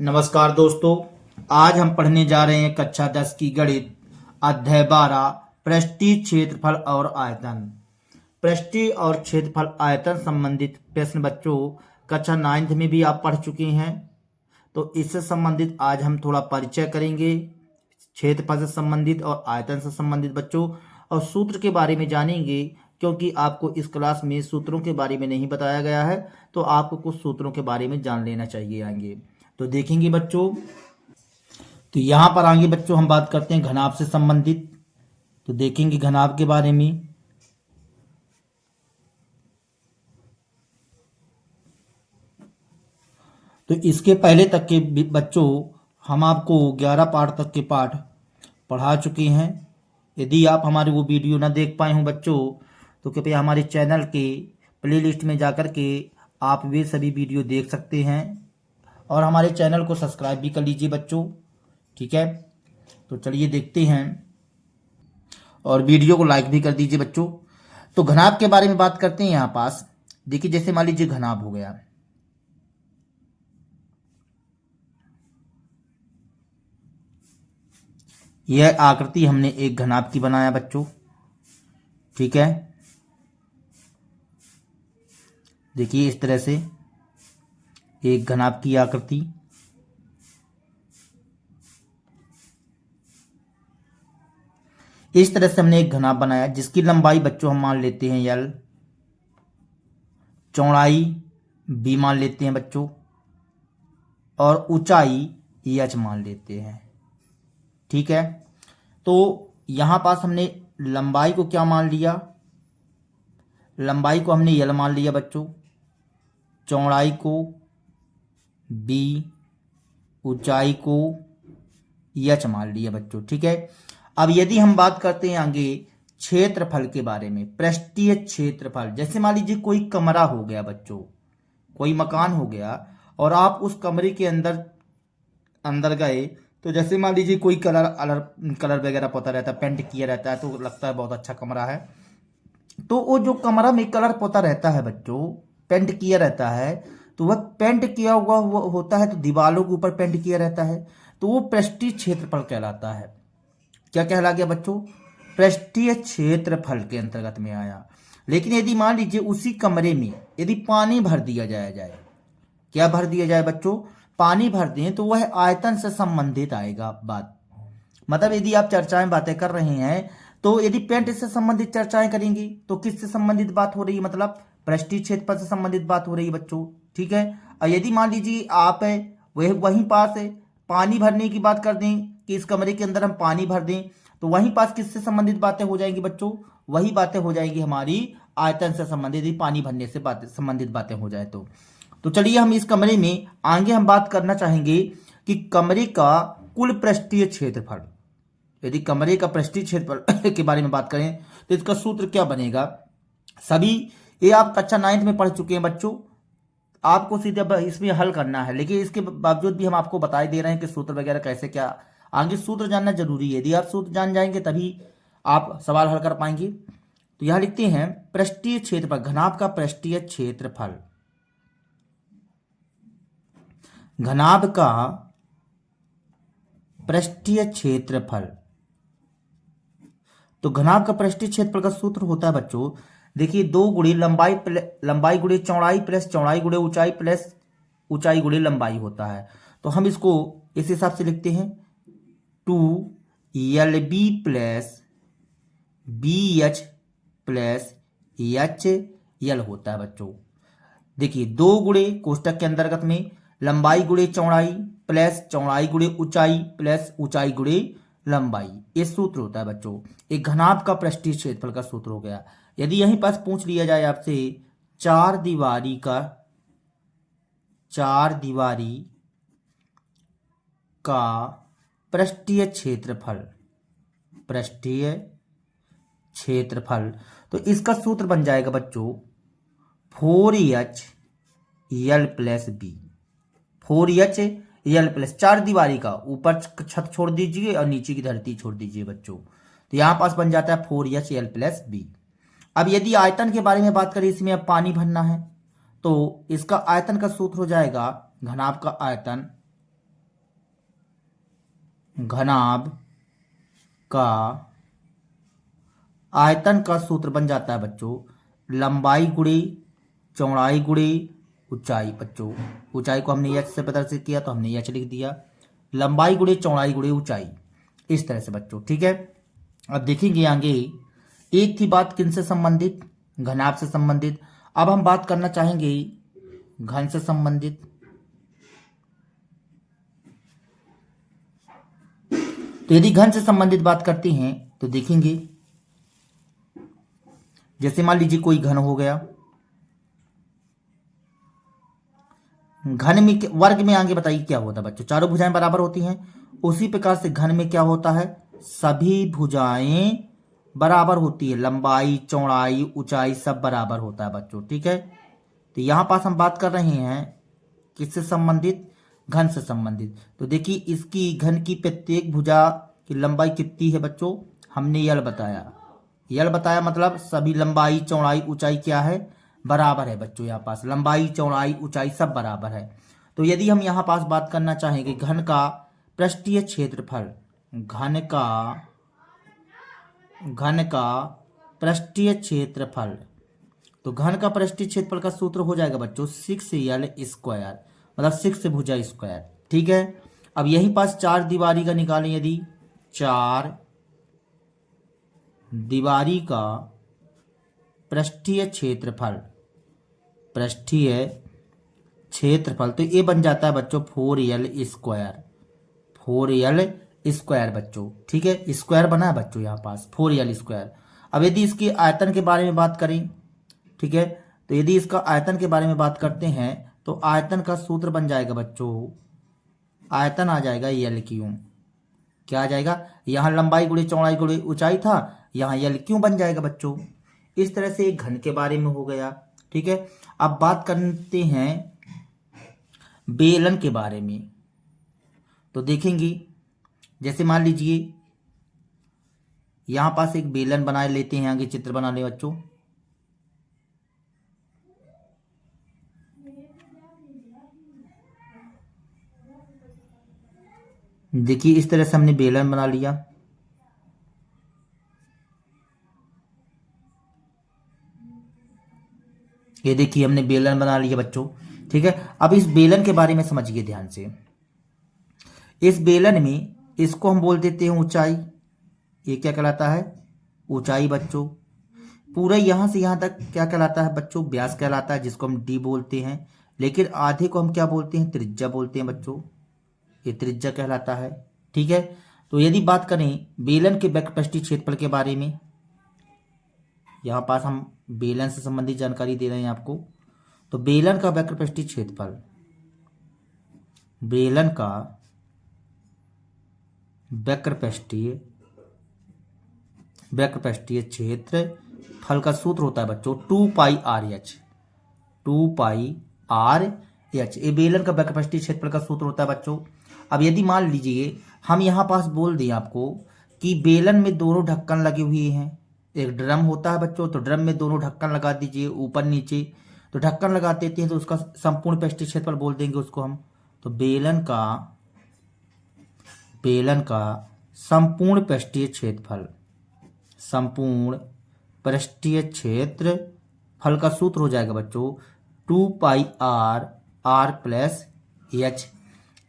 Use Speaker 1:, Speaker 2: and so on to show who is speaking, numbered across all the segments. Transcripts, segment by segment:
Speaker 1: नमस्कार दोस्तों। आज हम पढ़ने जा रहे हैं कक्षा 10 की गणित अध्याय 12 पृष्ठीय क्षेत्रफल और आयतन। पृष्ठीय और क्षेत्रफल आयतन संबंधित प्रश्न बच्चों कक्षा 9th में भी आप पढ़ चुके हैं। तो इससे संबंधित आज हम थोड़ा परिचय करेंगे, क्षेत्रफल से संबंधित और आयतन से संबंधित बच्चों, और सूत्र के बारे में जानेंगे, क्योंकि आपको इस क्लास में सूत्रों के बारे में नहीं बताया गया है। तो आपको कुछ सूत्रों के बारे में जान लेना चाहिए आगे। तो देखेंगे बच्चों, तो यहाँ पर आगे बच्चों हम बात करते हैं घनाभ से संबंधित। तो देखेंगे घनाभ के बारे में। तो इसके पहले तक के बच्चों हम आपको 11 पाठ तक के पाठ पढ़ा चुके हैं। यदि आप हमारे वो वीडियो ना देख पाए हों बच्चों, तो कृपया हमारे चैनल के प्लेलिस्ट में जाकर के आप वे सभी वीडियो देख सकते हैं, और हमारे चैनल को सब्सक्राइब भी कर लीजिए बच्चों। ठीक है, तो चलिए देखते हैं, और वीडियो को लाइक भी कर दीजिए बच्चों। तो घनाभ के बारे में बात करते हैं। यहाँ पास देखिए, जैसे मान लीजिए घनाभ हो गया, यह आकृति हमने एक घनाभ की बनाया बच्चों। ठीक है, देखिए इस तरह से एक घनाभ की आकृति। इस तरह से हमने एक घनाभ बनाया जिसकी लंबाई बच्चों हम मान लेते हैं L, चौड़ाई B मान लेते हैं बच्चों, और ऊंचाई H मान लेते हैं। ठीक है, तो यहां पास हमने लंबाई को क्या मान लिया, लंबाई को हमने L मान लिया बच्चों, चौड़ाई को B, ऊंचाई को H मान लिया बच्चों। ठीक है, अब यदि हम बात करते हैं आगे क्षेत्रफल के बारे में, पृष्ठीय क्षेत्रफल। जैसे मान लीजिए कोई कमरा हो गया बच्चों, कोई मकान हो गया, और आप उस कमरे के अंदर अंदर गए, तो जैसे मान लीजिए कोई कलर वगैरह पोता रहता है, पेंट किया रहता है, तो लगता है बहुत अच्छा कमरा है। तो वो जो कमरा में कलर पोता रहता है बच्चों, पेंट किया रहता है, तो वह पेंट किया हुआ होता है, तो दीवारों के ऊपर पेंट किया रहता है, तो वो पृष्ठीय क्षेत्रफल कहलाता है। क्या कहला गया बच्चों? पृष्ठीय क्षेत्रफल के अंतर्गत में आया। लेकिन यदि मान लीजिए उसी कमरे में यदि पानी भर दिया जाए, क्या भर दिया जाए बच्चों? पानी भर दें, तो वह आयतन से संबंधित आएगा बात। मतलब यदि आप चर्चाएं बातें कर रहे हैं, तो यदि पेंट से संबंधित चर्चाएं करेंगे, तो किससे संबंधित बात हो रही है? मतलब पृष्ठीय क्षेत्रफल से संबंधित बात हो रही है बच्चों। ठीक है, और यदि मान लीजिए आप है वह वहीं पास है, पानी भरने की बात कर दें कि इस कमरे के अंदर हम पानी भर दें, तो वहीं पास किससे संबंधित बातें हो जाएंगी बच्चों? वही बातें हो जाएंगी हमारी आयतन से संबंधित, यदि पानी भरने से संबंधित बातें हो जाए तो चलिए हम इस कमरे में आगे हम बात करना चाहेंगे कि कमरे का कुल पृष्ठीय क्षेत्रफल। यदि कमरे का पृष्ठीय क्षेत्रफल के बारे में बात करें, तो इसका सूत्र क्या बनेगा? सभी ये आप कक्षा 9th में पढ़ चुके हैं बच्चों, आपको सीधे इसमें हल करना है। लेकिन इसके बावजूद भी हम आपको बता दे रहे हैं कि सूत्र वगैरह कैसे, क्या आगे सूत्र जानना जरूरी है। यदि आप सूत्र जान जाएंगे तभी आप सवाल हल कर पाएंगे। तो यहां लिखते हैं पृष्ठीय क्षेत्रफल, घनाभ का पृष्ठीय क्षेत्रफल, घनाभ का पृष्ठीय क्षेत्रफल। तो घनाभ का पृष्ठीय क्षेत्रफल का सूत्र होता है बच्चों, देखिए 2 गुणे लंबाई गुणे चौड़ाई प्लस चौड़ाई गुणे ऊंचाई प्लस ऊंचाई गुणे लंबाई होता है। तो हम इसको इस हिसाब से लिखते हैं 2LB plus BH plus HL होता है बच्चों। देखिए 2 गुणे कोष्टक के अंतर्गत में लंबाई गुणे चौड़ाई प्लस चौड़ाई गुणे ऊंचाई प्लस ऊंचाई गुणे लंबाई, ये सूत्र होता है बच्चों। एक घनाभ का पृष्ठीय क्षेत्रफल का सूत्र हो गया। यदि यहीं पास पूछ लिया जाए आपसे चार दीवारी का पृष्ठीय क्षेत्रफल, पृष्ठीय क्षेत्रफल, तो इसका सूत्र बन जाएगा बच्चों 4HL plus B। 4HL plus, चार दीवारी का ऊपर छत छोड़ दीजिए और नीचे की धरती छोड़ दीजिए बच्चों, तो यहां पास बन जाता है 4HL प्लस B। अब यदि आयतन के बारे में बात करें, इसमें अब पानी भरना है, तो इसका आयतन का सूत्र हो जाएगा घनाभ का आयतन घनाभ का आयतन का सूत्र बन जाता है बच्चों लंबाई गुणे चौड़ाई गुणे ऊंचाई। बच्चों ऊंचाई को हमने h से प्रदर्शित किया तो हमने h लिख दिया, लंबाई गुणे चौड़ाई गुणे ऊंचाई, इस तरह से बच्चों। ठीक है, अब देखेंगे आगे एक थी बात किनसे संबंधित, घनाभ से संबंधित। अब हम बात करना चाहेंगे घन से संबंधित। तो यदि घन से संबंधित बात करते हैं तो देखेंगे जैसे मान लीजिए कोई घन हो गया, घन में वर्ग में आगे बताइए क्या होता है बच्चों, चारों भुजाएं बराबर होती हैं। उसी प्रकार से घन में क्या होता है, सभी भुजाएं बराबर होती है, लंबाई चौड़ाई ऊंचाई सब बराबर होता है बच्चों। ठीक है, तो यहां पास हम बात कर रहे हैं किससे संबंधित, घन से संबंधित। तो देखिए इसकी घन की प्रत्येक भुजा की लंबाई कितनी है बच्चों, हमने यल बताया, यल बताया मतलब सभी लंबाई चौड़ाई ऊंचाई क्या है, बराबर है बच्चों। यहाँ पास लंबाई चौड़ाई ऊंचाई सब बराबर है। तो यदि हम यहाँ पास बात करना चाहेंगे घन का पृष्ठीय क्षेत्रफल, घन का पृष्ठीय क्षेत्रफल, तो घन का पृष्ठीय क्षेत्रफल का सूत्र हो जाएगा बच्चों 6l स्क्वायर, मतलब 6 से भुजा स्क्वायर। ठीक है, अब यहीं पास चार दीवारी का निकालें, यदि चार दीवारी का पृष्ठीय क्षेत्रफल, पृष्ठीय क्षेत्रफल, तो ये बन जाता है बच्चों 4l स्क्वायर, 4l स्क्वायर बच्चों। ठीक है, स्क्वायर बना है बच्चों यहाँ पास 4l स्क्वायर। अब यदि इसकी आयतन के बारे में बात करें, ठीक है, तो यदि इसका आयतन के बारे में बात करते हैं तो आयतन का सूत्र बन जाएगा बच्चों, आयतन आ जाएगा यल क्यू, क्या आ जाएगा, यहाँ लंबाई गुणे चौड़ाई गुणे ऊंचाई था, यहाँ यल क्यू बन जाएगा बच्चों। इस तरह से एक घन के बारे में हो गया। ठीक है, अब बात करते हैं बेलन के बारे में। तो देखेंगे जैसे मान लीजिए यहां पास एक बेलन बना लेते हैं, आगे चित्र बना ले बच्चों। देखिए इस तरह से हमने बेलन बना लिया। ये देखिए हमने बेलन बना लिया बच्चों। ठीक है, अब इस बेलन के बारे में समझिए ध्यान से। इस बेलन में इसको हम बोल देते हैं ऊंचाई, ये क्या कहलाता है, ऊंचाई बच्चों। पूरा यहां से यहां तक क्या कहलाता है बच्चों, व्यास कहलाता है, जिसको हम डी बोलते हैं। लेकिन आधे को हम क्या बोलते हैं, त्रिज्या बोलते हैं बच्चों, ये त्रिज्या कहलाता है। ठीक है, तो यदि बात करें बेलन के वक्रपृष्ठीय क्षेत्रफल के बारे में, यहां पास हम बेलन से संबंधित जानकारी दे रहे हैं आपको। तो बेलन का वक्रपृष्ठीय क्षेत्रफल, बेलन का वक्रपृष्ठीय क्षेत्रफल का सूत्र होता है बच्चों 2πRh, 2πRh, ये बेलन का वक्रपृष्ठीय क्षेत्रफल का सूत्र होता है बच्चों। अब यदि मान लीजिए हम यहाँ पास बोल दें आपको कि बेलन में दोनों ढक्कन लगे हुए हैं, एक ड्रम होता है बच्चों, तो ड्रम में दोनों ढक्कन लगा दीजिए ऊपर नीचे, तो ढक्कन लगा देते हैं तो उसका संपूर्ण पृष्ठीय क्षेत्रफल बोल देंगे उसको हम। तो बेलन का संपूर्ण पृष्ठीय क्षेत्रफल, संपूर्ण पृष्ठीय क्षेत्रफल का सूत्र हो जाएगा बच्चों 2πr+h,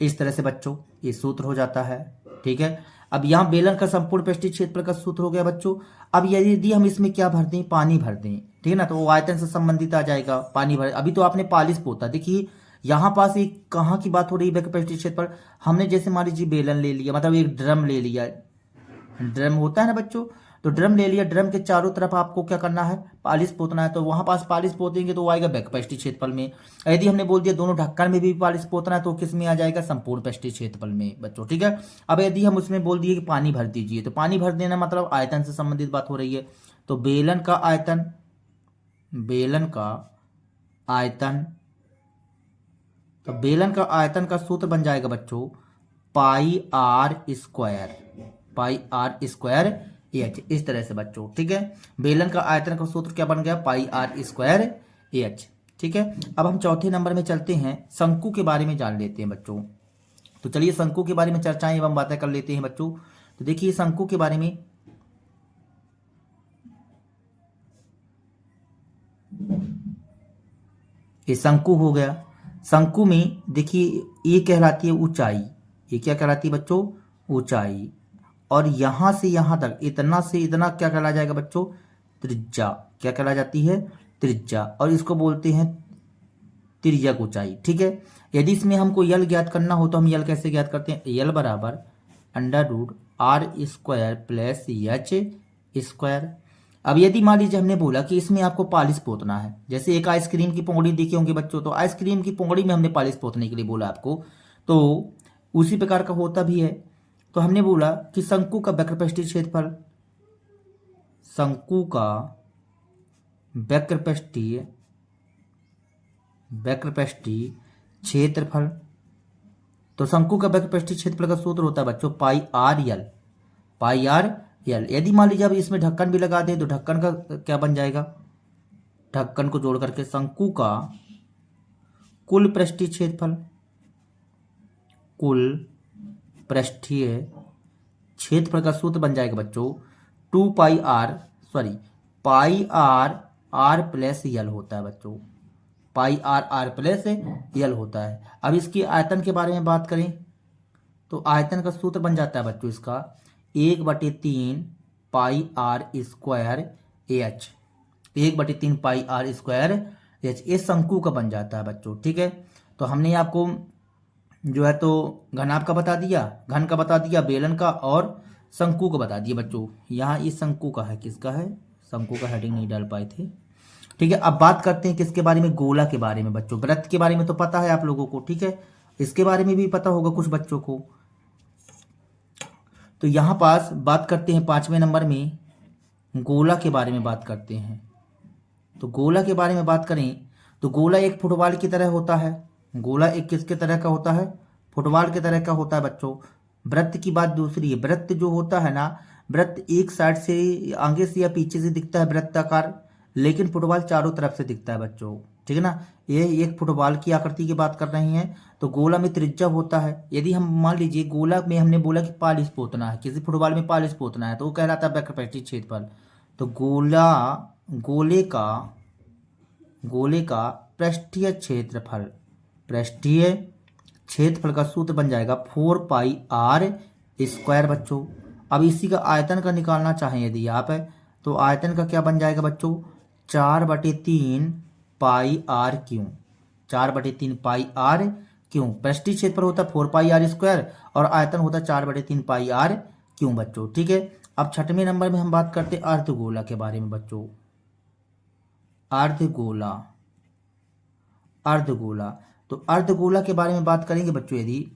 Speaker 1: इस तरह से बच्चों ये सूत्र हो जाता है। ठीक है, अब यहाँ बेलन का संपूर्ण पृष्ठीय क्षेत्रफल का सूत्र हो गया बच्चों। अब यदि हम इसमें क्या भर दें, पानी भर दें, ठीक है ना, तो वो आयतन से संबंधित आ जाएगा, पानी भर। अभी तो आपने पालिश पोता, देखिए यहाँ पास एक कहाँ की बात हो रही है, वक्रपृष्ठीय क्षेत्रफल। हमने जैसे मान लीजिए बेलन ले लिया, मतलब एक ड्रम ले लिया, ड्रम होता है ना बच्चों, तो ड्रम ले लिया, ड्रम के चारों तरफ आपको क्या करना है, पालिश पोतना है, तो वहां पास पालिश पोतेंगे तो वो आएगा वक्रपृष्ठीय क्षेत्रफल में। यदि हमने बोल दिया दोनों ढक्कन में भी पालिश पोतना है तो किस में आ जाएगा, संपूर्ण पृष्ठीय क्षेत्रफल में बच्चों। ठीक है, अब यदि हम उसमें बोल दिए कि पानी भर दीजिए, तो पानी भर देना मतलब आयतन से संबंधित बात हो रही है। तो बेलन का आयतन का सूत्र बन जाएगा बच्चों πr², इस तरह से बच्चों। ठीक है, बेलन का आयतन का सूत्र क्या बन गया, πr²। ठीक है, अब हम चौथे नंबर में चलते हैं, शंकु के बारे में जान लेते हैं बच्चों। तो चलिए शंकु के बारे में चर्चाएं एवं बातें कर लेते हैं बच्चों। तो देखिए शंकु के बारे में, ये शंकु हो गया। शंकु में देखिए ये कहलाती है ऊंचाई, ये क्या कहलाती है बच्चों, ऊंचाई। और यहां से यहां तक इतना से इतना क्या कहला जाएगा बच्चों, त्रिज्या। क्या कहला जाती है, त्रिज्या। और इसको बोलते हैं तिर्यक ऊंचाई। ठीक है। यदि इसमें हमको यल ज्ञात करना हो तो हम यल कैसे ज्ञात करते हैं, यल बराबर √r² प्लस एच स्क्वायर। अब यदि मान लीजिए हमने बोला कि इसमें आपको पालिश पोतना है, जैसे एक आइसक्रीम की पोंगड़ी देखे होंगे बच्चों, तो आइसक्रीम की पोंगड़ी में हमने पालिश पोतने के लिए बोला आपको, तो उसी प्रकार का होता भी है। तो हमने बोला कि शंकु का वक्रपृष्ठीय क्षेत्रफल, शंकु का वक्रपृष्ठीय क्षेत्रफल, तो शंकु का वक्रपृष्ठीय क्षेत्रफल का सूत्र होता है बच्चों पाई आर यल। यदि मान लीजिए अब इसमें ढक्कन भी लगा दें तो ढक्कन का क्या बन जाएगा, ढक्कन को जोड़ करके शंकु का कुल पृष्ठीय क्षेत्रफल, कुल पृष्ठीय क्षेत्रफल का सूत्र बन जाएगा बच्चों पाई आर प्लस यल होता है बच्चों, पाई आर प्लस यल होता है। अब इसकी आयतन के बारे में बात करें तो आयतन का सूत्र बन जाता है बच्चों इसका 1/3 pi R square H, 1/3 pi R square H, ये शंकु का बन जाता है बच्चों। ठीक है। तो हमने आपको जो है तो घनाभ का बता दिया, घन का बता दिया, बेलन का और शंकु का बता दिया बच्चों। यहाँ ये शंकु का है, किसका है, शंकु का हेडिंग नहीं डाल पाए थे। ठीक है। अब बात करते हैं किसके बारे में, गोला के बारे में बच्चों। वृत्त के बारे में तो पता है आप लोगों को, ठीक है, इसके बारे में भी पता होगा कुछ बच्चों को। तो यहां पास बात करते हैं 5वें नंबर में गोला के बारे में बात करते हैं। तो गोला के बारे में बात करें तो गोला एक फुटबॉल की तरह होता है। गोला एक किसके तरह का होता है, फुटबॉल के तरह का होता है बच्चों। वृत्त की बात दूसरी है। वृत्त जो होता है ना, वृत्त एक साइड से आगे से या पीछे से दिखता है वृत्ताकार, लेकिन फुटबॉल चारों तरफ से दिखता है बच्चों। ठीक है ना। ये एक फुटबॉल की आकृति की बात कर रहे हैं। तो गोला में त्रिज्या होता है। यदि हम मान लीजिए गोला में हमने बोला कि पालिश पोतना है, किसी फुटबॉल में पालिश पोतना है, तो वो कहलाता है वक्रपृष्ठीय क्षेत्रफल। तो गोले का पृष्ठीय क्षेत्रफल का सूत्र बन जाएगा 4 पाई आर स्क्वायर बच्चों। अब इसी का आयतन का निकालना चाहें यदि आप, तो आयतन का क्या बन जाएगा बच्चों, 4/3 पाई आर क्यों, 4/3 पाई आर क्यों। पृष्ठीय क्षेत्रफल होता है 4 पाई आर स्क्वायर और आयतन होता है 4/3 पाई आर क्यों बच्चों। ठीक है। अब 6वें नंबर में हम बात करते हैं अर्धगोला के बारे में बच्चों। अर्धगोला, तो अर्धगोला के बारे में बात करेंगे बच्चों यदि,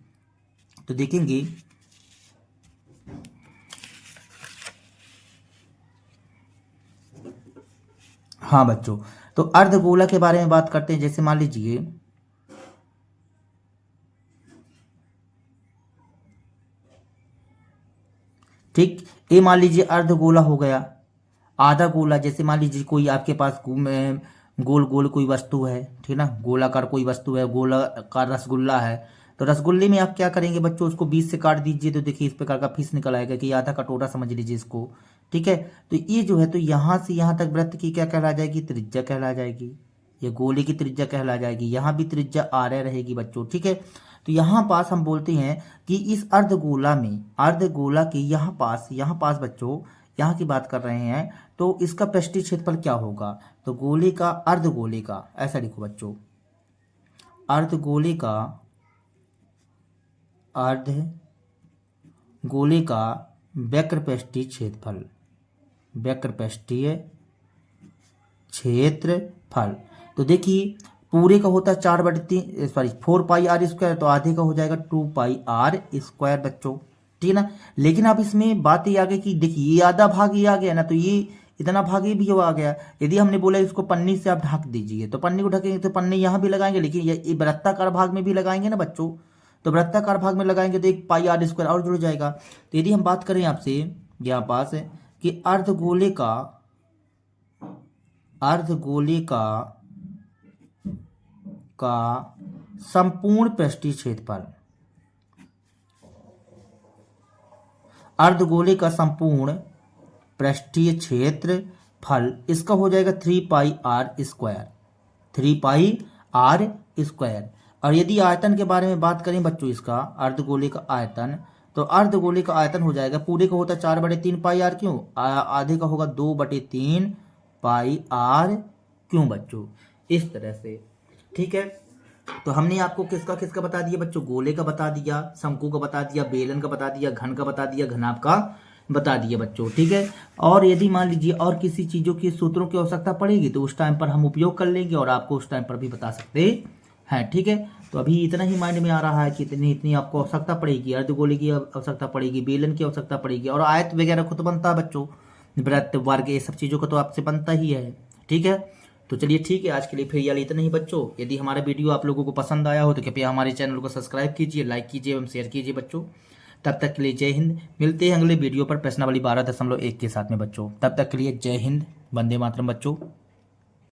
Speaker 1: तो देखेंगे हाँ बच्चों, तो अर्धगोला के बारे में बात करते हैं। जैसे मान लीजिए ठीक, ये मान लीजिए अर्धगोला हो गया। आधा गोला, जैसे मान लीजिए कोई आपके पास गोल गोल कोई वस्तु है, ठीक ना, गोलाकार कोई वस्तु है, गोलाकार रसगुल्ला है। तो रसगुल्ले में आप क्या करेंगे बच्चों, उसको बीच से काट दीजिए तो देखिए इस प्रकार का फीस निकल आएगा कि आधा कटोरा समझ लीजिए इसको। ठीक है। तो ये जो है तो यहाँ से यहाँ तक वृत्त की क्या कहला जाएगी, त्रिज्या कहला जाएगी। ये गोले की त्रिज्या कहला जाएगी। यहाँ भी त्रिज्या आर रहेगी बच्चों। ठीक है। तो यहाँ पास हम बोलते हैं कि इस अर्धगोला के यहाँ पास बच्चों, यहाँ की बात कर रहे हैं, तो इसका पृष्ठीय क्षेत्रफल क्या होगा, तो अर्धगोले का ऐसा लिखो बच्चों, अर्धगोले का वक्रपृष्ठीय क्षेत्रफल। तो देखिए पूरे का होता है 4 पाई आर स्क्वायर, तो आधे का हो जाएगा 2 पाई आर स्क्वायर बच्चों। ठीक है ना। लेकिन अब इसमें बात ये आ गई कि देखिए ये आधा भाग ये आ गया ना, तो ये इतना भाग ये भी आ गया। यदि हमने बोला इसको पन्नी से आप ढक दीजिए, तो पन्नी को ढकेंगे तो पन्नी यहाँ भी लगाएंगे, लेकिन ये वृत्ताकार भाग में भी लगाएंगे ना बच्चों। तो वृत्ताकार भाग में लगाएंगे तो 1 पाई आर स्क्वायर और जुड़ जाएगा। तो यदि हम बात करें आपसे यहाँ पास कि अर्धगोले का संपूर्ण पृष्ठीय क्षेत्रफल, अर्धगोले का संपूर्ण पृष्ठीय क्षेत्र फल इसका हो जाएगा 3πr²। 3πr²। और यदि आयतन के बारे में बात करें बच्चों, इसका अर्धगोले का आयतन, तो अर्धगोले का आयतन हो जाएगा, पूरे का होता है 4/3πr, क्यों आधे का होगा 2/3πr क्यों बच्चों, इस तरह से। ठीक है, तो हमने आपको किसका किसका बता दिया बच्चों, गोले का बता दिया, शंकु का बता दिया, बेलन का बता दिया, घन का बता दिया, घनाभ का बता दिया बच्चों। ठीक है, और यदि मान लीजिए और किसी चीज़ों की सूत्रों की आवश्यकता पड़ेगी तो उस टाइम पर हम उपयोग कर लेंगे और आपको उस टाइम पर भी बता सकते हैं। ठीक है, तो अभी इतना ही माइंड में आ रहा है कि इतनी आपको आवश्यकता पड़ेगी, अर्धगोले की आवश्यकता पड़ेगी, बेलन की आवश्यकता पड़ेगी, और आयत वगैरह खुद बनता है बच्चों, वृत्त वर्ग ये सब चीज़ों का तो आपसे बनता ही है। ठीक है, तो चलिए ठीक है, आज के लिए फिर यार इतना ही बच्चों। यदि हमारा वीडियो आप लोगों को पसंद आया हो तो कृपया हमारे चैनल को सब्सक्राइब कीजिए, लाइक कीजिए एवं शेयर कीजिए बच्चों। तब तक के लिए जय हिंद। मिलते हैं अगले वीडियो पर प्रश्नावली 12.1 के साथ में बच्चों। तब तक के लिए जय हिंद, वंदे मातरम बच्चों।